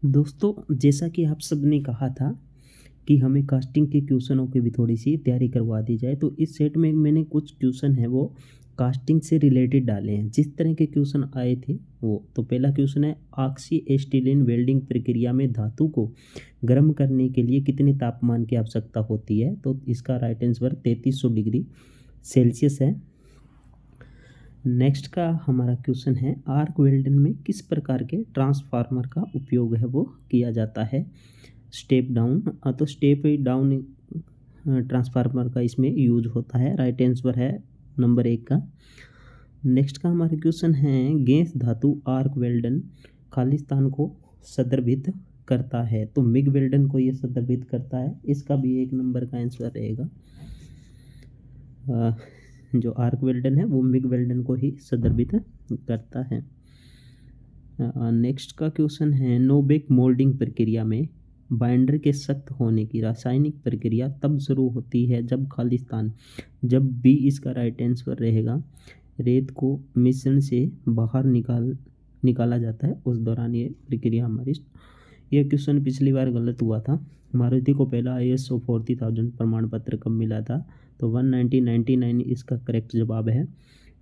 दोस्तों, जैसा कि आप सबने कहा था कि हमें कास्टिंग के क्वेश्चनों की भी थोड़ी-सी तैयारी करवा दी जाए, तो इस सेट में मैंने कुछ क्वेश्चन हैं वो कास्टिंग से रिलेटेड डाले हैं। जिस तरह के क्वेश्चन आए थे वो, तो पहला क्वेश्चन है ऑक्सी एसिटिलीन वेल्डिंग प्रक्रिया में धातु को गर्म करने के लिए कितने तापमान की आवश्यकता होती है? तो इसका राइट आंसर 3300 डिग्री सेल्सियस है। नेक्स्ट का हमारा क्वेश्चन है आर्क वेल्डन में किस प्रकार के ट्रांसफार्मर का उपयोग है वो किया जाता है? स्टेप डाउन, तो स्टेप डाउन ट्रांसफार्मर का इसमें यूज होता है। राइट आंसर है नंबर 1 का। नेक्स्ट का हमारा क्वेश्चन है गैस धातु आर्क वेल्डन खालिस्तान को संदर्भित करता है, तो मिग वेल्डन को ये संदर्भित करता है। इसका भी 1 नंबर का आंसर रहेगा। जो आर्क वेल्डन है वो मिग वेल्डन को ही संदर्भित करता है। नेक्स्ट का क्वेश्चन है नोबेक मोल्डिंग प्रक्रिया में बाइंडर के सख्त होने की रासायनिक प्रक्रिया तब शुरू होती है जब बी इसका राइट आंसर रहेगा रेत को मिश्रण से बाहर निकाला जाता है, उस दौरान ये प्रक्रिया हमारी। ये क्वेश्चन पिछली बार गलत हुआ था। मारुति को पहला ISO 40,000 प्रमाण पत्र कब मिला था? तो 1999 इसका करेक्ट जवाब है।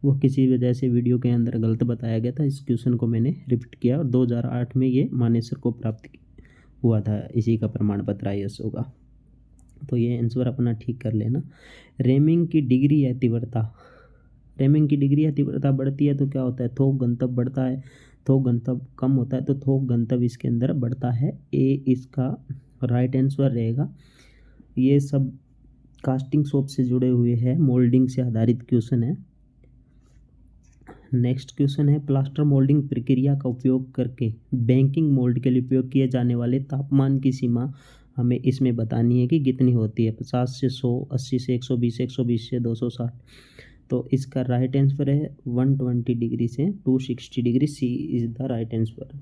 वो किसी वजह से वीडियो के अंदर गलत बताया गया था, इस क्वेश्चन को मैंने रिपीट किया और 2008 में ये मानेसर को प्राप्त हुआ था इसी का प्रमाण पत्र ISO का। तो ये आंसर अपना ठीक कर लेना। रेमिंग की डिग्री या तीव्रता बढ़ती है तो क्या होता है? थोक गंतव्य बढ़ता है। थोक गंतव्य कम होता है तो थोक गंतव्य इसके अंदर बढ़ता है। ए इसका राइट आंसर रहेगा। ये सब कास्टिंग शॉप से जुड़े हुए हैं, मोल्डिंग से आधारित क्वेश्चन है। नेक्स्ट क्वेश्चन है प्लास्टर मोल्डिंग प्रक्रिया का उपयोग करके बैंकिंग मोल्ड के लिए उपयोग किए जाने वाले तापमान की सीमा हमें इसमें बतानी है कि कितनी होती है? 50 से 100, 80 से 120, 120 से 260। तो इसका राइट आंसर है 120 डिग्री से 260 degree. C is the right answer.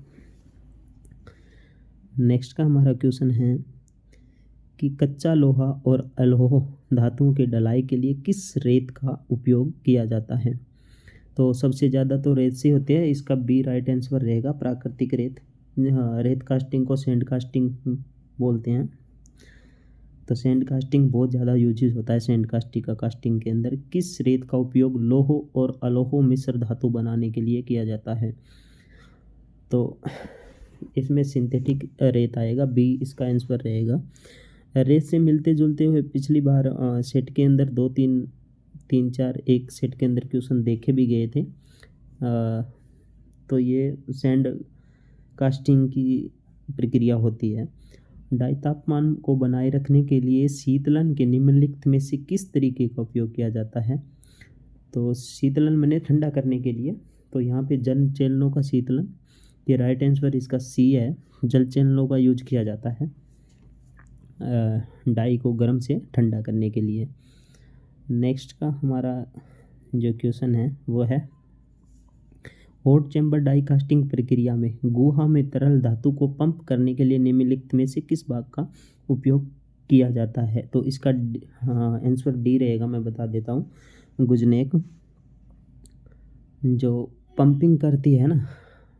Next का हमारा क्वेश्चन है कि कच्चा लोहा और अलोह धातुओं के ढलाई के लिए किस रेत का उपयोग किया जाता है? तो सबसे ज़्यादा तो रेत से होती है, इसका बी राइट आंसर रहेगा प्राकृतिक रेत। हाँ, रेत कास्टिंग को सैंड कास्टिंग बोलते हैं। तो सैंड कास्टिंग बहुत ज़्यादा यूजेस होता है। सैंड कास्टिंग का कास्टिंग के अंदर किस रेत का उपयोग लोह और अलोह मिश्र धातु बनाने के लिए किया जाता है? तो इसमें सिंथेटिक रेत आएगा, बी इसका आंसर रहेगा। रेत से मिलते जुलते हुए पिछली बार सेट के अंदर 2-3-4 एक सेट के अंदर क्वेश्चन देखे भी गए थे। तो ये सैंड कास्टिंग की प्रक्रिया होती है। डाई तापमान को बनाए रखने के लिए शीतलन के निम्नलिखित में से किस तरीके का उपयोग किया जाता है? तो शीतलन मैंने ठंडा करने के लिए, तो यहाँ पे जल चैनलों का शीतलन, ये राइट आंसर इसका सी है। जल चैनलों का यूज किया जाता है डाई को गर्म से ठंडा करने के लिए। नेक्स्ट का हमारा जो क्वेश्चन है वो है हॉट चैम्बर डाई कास्टिंग प्रक्रिया में गुहा में तरल धातु को पंप करने के लिए निम्नलिखित में से किस भाग का उपयोग किया जाता है? तो इसका आंसर डी रहेगा। मैं बता देता हूँ, गुजनेक जो पंपिंग करती है ना,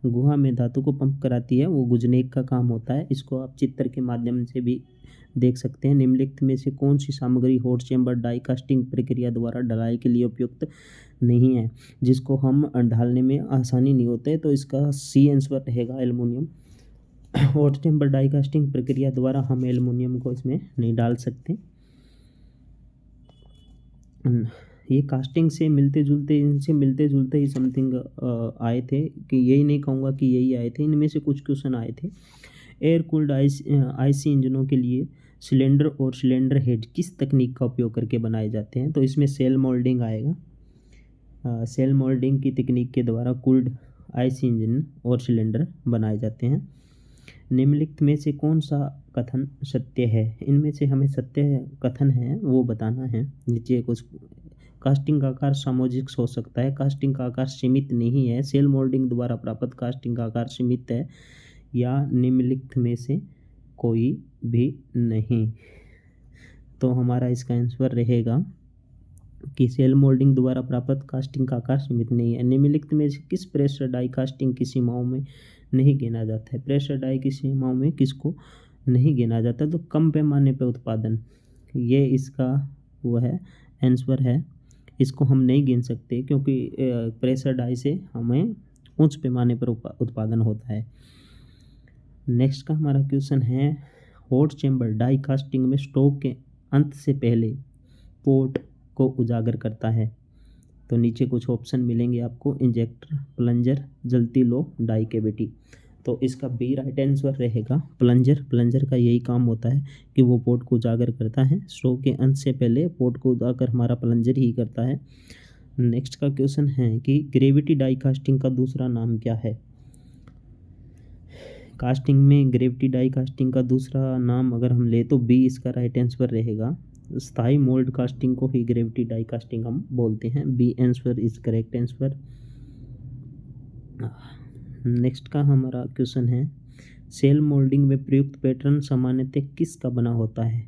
गुहा में धातु को पंप कराती है, वो गुजनेक का काम होता है। इसको आप चित्र के माध्यम से भी देख सकते हैं। निम्नलिखित में से कौन सी सामग्री हॉट चैम्बर डाई कास्टिंग प्रक्रिया द्वारा ढलाई के लिए उपयुक्त नहीं है, जिसको हम ढालने में आसानी नहीं होते? तो इसका सी आंसर रहेगा aluminium. Hot chamber die casting प्रक्रिया द्वारा हम एल्युमिनियम को इसमें नहीं डाल सकते। ये कास्टिंग से मिलते जुलते, इनसे मिलते जुलते ही समथिंग आए थे, कि यही नहीं कहूँगा कि यही आए थे, इनमें से कुछ क्वेश्चन आए थे। एयर कूल्ड आईसी इंजनों के लिए सिलेंडर और सिलेंडर हेड किस तकनीक का उपयोग करके बनाए जाते हैं? तो इसमें सेल मोल्डिंग आएगा। सेल मोल्डिंग की तकनीक के द्वारा कूल्ड आईसी इंजन और सिलेंडर बनाए जाते हैं। निम्नलिखित में से कौन सा कथन सत्य है? इनमें से हमें सत्य कथन है वो बताना है। नीचे कुछ कास्टिंग का आकार सामूहिक हो सकता है, कास्टिंग का आकार सीमित नहीं है, सेल मोल्डिंग द्वारा प्राप्त कास्टिंग का आकार सीमित है, या निम्नलिखित में से कोई भी नहीं। तो हमारा इसका आंसर रहेगा कि सेल मोल्डिंग द्वारा प्राप्त कास्टिंग का आकार सीमित नहीं है। निम्नलिखित में से किस प्रेशर डाई कास्टिंग की सीमाओं में नहीं गिना जाता है। प्रेशर डाई की सीमाओं में किसको नहीं गिना जाता? तो कम पैमाने पर उत्पादन, ये इसका वो है आंसर है। इसको हम नहीं गिन सकते क्योंकि प्रेशर डाई से हमें उच्च पैमाने पर उत्पादन होता है। नेक्स्ट का हमारा क्वेश्चन है, हॉट चेम्बर डाई कास्टिंग में स्ट्रोक के अंत से पहले पोर्ट को उजागर करता है। तो नीचे कुछ ऑप्शन मिलेंगे आपको, इंजेक्टर, प्लंजर, जलती लो, डाई कैविटी। तो इसका बी राइट आंसर रहेगा प्लंजर। प्लंजर का यही काम होता है कि वो पोर्ट को उजागर करता है। स्ट्रोक के अंत से पहले पोर्ट को उजागर हमारा प्लंजर ही करता है। नेक्स्ट का क्वेश्चन है कि ग्रेविटी डाई कास्टिंग का दूसरा नाम क्या है? कास्टिंग में ग्रेविटी डाई कास्टिंग का दूसरा नाम अगर हम ले तो बी इसका राइट आंसर रहेगा। स्थाई मोल्ड कास्टिंग को ही ग्रेविटी डाई कास्टिंग हम बोलते हैं। B answer is correct answer. Next का हमारा क्वेश्चन है, सेल मोल्डिंग में प्रयुक्त पैटर्न सामान्यतः किसका बना होता है?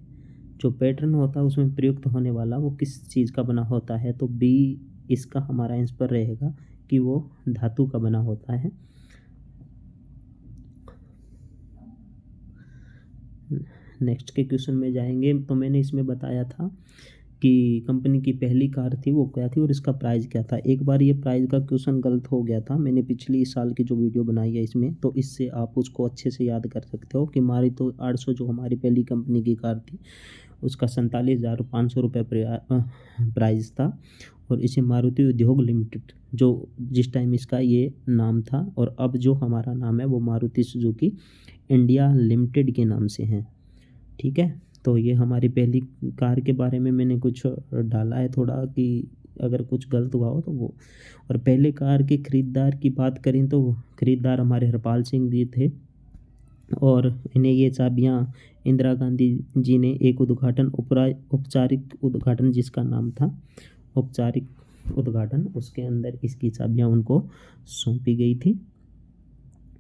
जो पैटर्न होता है उसमें प्रयुक्त होने वाला वो किस चीज़ का बना होता है? तो बी इसका हमारा आंसर रहेगा कि वो धातु का बना होता है। नेक्स्ट के क्वेश्चन में जाएंगे। तो मैंने इसमें बताया था कि कंपनी की पहली कार थी वो क्या थी और इसका प्राइस क्या था। एक बार ये प्राइस का क्वेश्चन गलत हो गया था, मैंने पिछली साल की जो वीडियो बनाई है इसमें, तो इससे आप उसको अच्छे से याद कर सकते हो कि मारुति 800 जो हमारी पहली कंपनी की कार थी उसका 47,500 रुपये प्राइस था। और इसे मारुति उद्योग लिमिटेड जो जिस टाइम इसका ये नाम था, और अब जो हमारा नाम है वो मारुति सुजुकी इंडिया लिमिटेड के नाम से है। ठीक है, तो ये हमारी पहली कार के बारे में मैंने कुछ डाला है थोड़ा कि अगर कुछ गलत हुआ हो तो वो। और पहले कार के खरीदार की बात करें तो खरीदार हमारे हरपाल सिंह जी थे, और इन्हें ये चाबियां इंदिरा गांधी जी ने एक औपचारिक उद्घाटन, जिसका नाम था औपचारिक उद्घाटन, उसके अंदर इसकी चाबियां उनको सौंपी गई थी।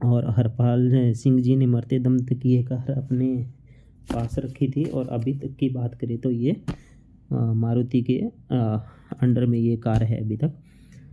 और हरपाल सिंह जी ने मरते दम तक ये कार अपने पास रखी थी। और अभी तक की बात करें तो ये मारुति के अंडर में ये कार है अभी तक।